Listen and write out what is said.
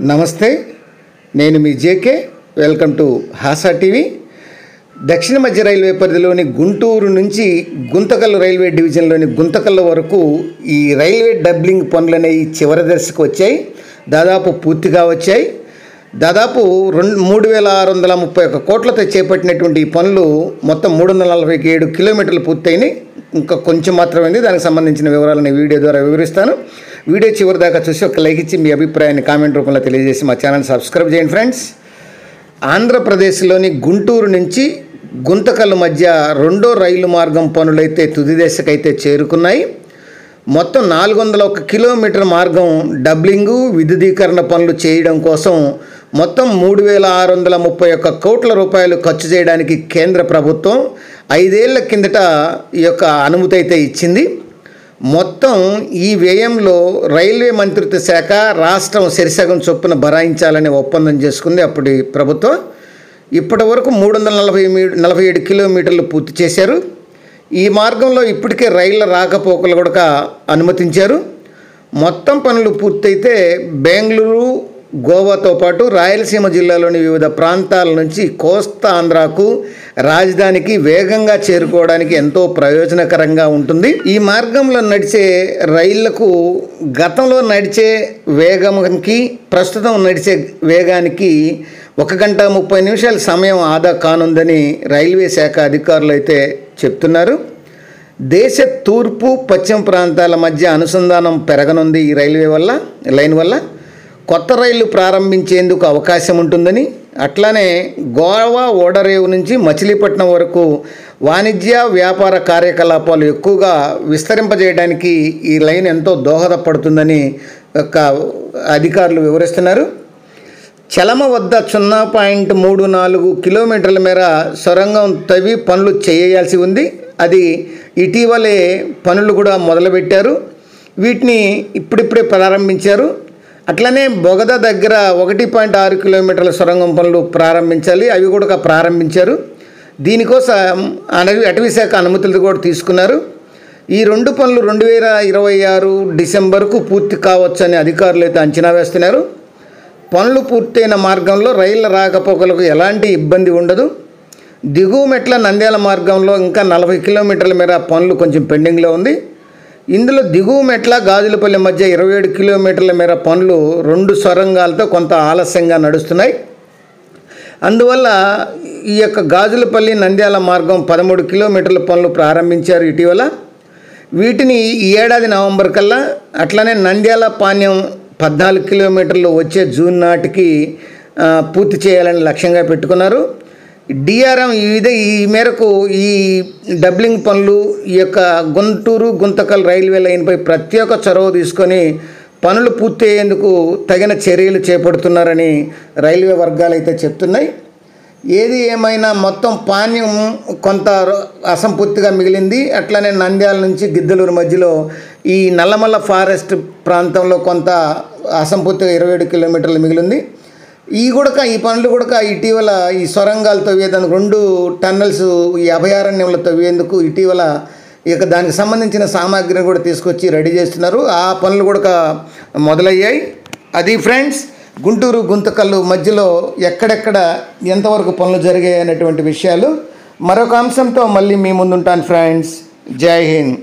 నమస్తే, నేను మీ JK. Welcome to Hasa TV. దక్షిణ మధ్య రైల్వే పరిధిలోని గుంటూరు నుంచి గుంతకల్ రైల్వే డివిజన్లోని గుంతకల్ వరకు ఈ రైల్వే డబ్లింగ్ పనులు అనేవి చివరి దశకు వచ్చాయి. దాదాపు పూర్తిగా వచ్చాయి. దాదాపు 3631 కోట్లతో చేపట్టినటువంటి ఈ పనులు మొత్తం 347 కిలోమీటర్లు పూర్తయినాయి. ఇంకా కొంచెం మాత్రమే. దానికి సంబంధించిన వివరాలను వీడియో ద్వారా వివరిస్తాను. వీడియో చివరి దాకా చూసి ఒక లైక్ ఇచ్చి మీ అభిప్రాయాన్ని కామెంట్ రూపంలో తెలియజేసి మా ఛానల్ సబ్స్క్రైబ్ చేయండి ఫ్రెండ్స్. ఆంధ్రప్రదేశ్లోని గుంటూరు నుంచి గుంతకల్ మధ్య రెండో రైలు మార్గం పనులైతే తుది దశకైతే చేరుకున్నాయి. మొత్తం 401 కిలోమీటర్ మార్గం డబ్లింగు విద్యుదీకరణ పనులు చేయడం కోసం మొత్తం 3631 కోట్ల రూపాయలు ఖర్చు చేయడానికి కేంద్ర ప్రభుత్వం 5 ఏళ్ల కిందట ఈ యొక్క అనుమతి అయితే ఇచ్చింది. మొత్తం ఈ వ్యయంలో రైల్వే మంత్రిత్వ శాఖ రాష్ట్రం సరిసగం చొప్పున భరాయించాలని ఒప్పందం చేసుకుంది అప్పటి ప్రభుత్వం. ఇప్పటి వరకు 347 కిలోమీటర్లు పూర్తి చేశారు. ఈ మార్గంలో ఇప్పటికే రైళ్ల రాకపోకలు కూడా అనుమతించారు. మొత్తం పనులు పూర్తయితే బెంగళూరు, గోవాతో పాటు రాయలసీమ జిల్లాలోని వివిధ ప్రాంతాల నుంచి కోస్తా ఆంధ్రాకు రాజధానికి వేగంగా చేరుకోవడానికి ఎంతో ప్రయోజనకరంగా ఉంటుంది. ఈ మార్గంలో నడిచే రైళ్లకు గతంలో నడిచే వేగానికి ప్రస్తుతం నడిచే వేగానికి 1 గంట 30 నిమిషాల సమయం ఆదా కానుందని రైల్వే శాఖ అధికారులు అయితే చెప్తున్నారు. దేశ తూర్పు పశ్చిమ ప్రాంతాల మధ్య అనుసంధానం పెరగనుంది ఈ లైన్ వల్ల. కొత్త రైళ్లు ప్రారంభించేందుకు అవకాశం ఉంటుందని, అట్లానే గోవా ఓడరేవు నుంచి మచిలీపట్నం వరకు వాణిజ్య వ్యాపార కార్యకలాపాలు ఎక్కువగా విస్తరింపజేయడానికి ఈ లైన్ ఎంతో దోహదపడుతుందని అధికారులు వివరిస్తున్నారు. చలమ వద్ద 0.34 కిలోమీటర్ల మేర సొరంగం తవ్వి పనులు చేయాల్సి ఉంది. అది ఇటీవలే పనులు కూడా మొదలుపెట్టారు. వీటిని ఇప్పుడిప్పుడే ప్రారంభించారు. అట్లనే బొగద దగ్గర 1.6 కిలోమీటర్ల సొరంగం పనులు ప్రారంభించాలి. అవి కూడా ప్రారంభించారు. దీనికోసం అటవీ శాఖ అనుమతులు కూడా తీసుకున్నారు. ఈ 2 పనులు 2026 డిసెంబర్కు పూర్తి కావచ్చని అధికారులు అయితే అంచనా వేస్తున్నారు. పనులు పూర్తయిన మార్గంలో రైళ్ల రాకపోకలకు ఎలాంటి ఇబ్బంది ఉండదు. దిగువ మెట్ల నంద్యాల మార్గంలో ఇంకా 40 కిలోమీటర్ల మేర పనులు కొంచెం పెండింగ్లో ఉంది. ఇందులో దిగువ మెట్ల గాజులపల్లి మధ్య 27 కిలోమీటర్ల మేర పనులు 2 సొరంగాలతో కొంత ఆలస్యంగా నడుస్తున్నాయి. అందువల్ల ఈ యొక్క గాజులపల్లి నంద్యాల మార్గం 13 కిలోమీటర్ల పనులు ప్రారంభించారు ఇటీవల. వీటిని ఈ ఏడాది నవంబర్ కల్లా, అట్లనే నంద్యాల పాణ్యం 14 కిలోమీటర్లు వచ్చే జూన్ నాటికి పూర్తి చేయాలని లక్ష్యంగా పెట్టుకున్నారు. డిఆర్ఎం ఈ మేరకు ఈ డబ్లింగ్ పనులు ఈ యొక్క గుంటూరు గుంతకల్ రైల్వే లైన్పై ప్రత్యేక చొరవ తీసుకొని పనులు పూర్తి అయ్యేందుకు తగిన చర్యలు చేపడుతున్నారని రైల్వే వర్గాలు అయితే చెప్తున్నాయి. ఏది ఏమైనా మొత్తం పాణ్యం కొంత అసంపూర్తిగా మిగిలింది. అట్లనే నంద్యాల నుంచి గిద్దలూరు మధ్యలో ఈ నల్లమల్ల ఫారెస్ట్ ప్రాంతంలో కొంత అసంపూర్తిగా 27 కిలోమీటర్లు మిగిలింది. ఈ పనులు కూడా ఇటీవల ఈ సొరంగాలు తవ్వేందుకు 2 టన్నల్స్ ఈ అభయారణ్యంలో తవ్వేందుకు ఇటీవల ఇక దానికి సంబంధించిన సామాగ్రిని కూడా తీసుకొచ్చి రెడీ చేస్తున్నారు. ఆ పనులు కూడా మొదలయ్యాయి. అది ఫ్రెండ్స్, గుంటూరు గుంతకల్లు మధ్యలో ఎక్కడెక్కడ ఎంతవరకు పనులు జరిగాయి అనేటువంటి విషయాలు. మరొక అంశంతో మళ్ళీ మీ ముందుంటాను ఫ్రెండ్స్. జై హింద్.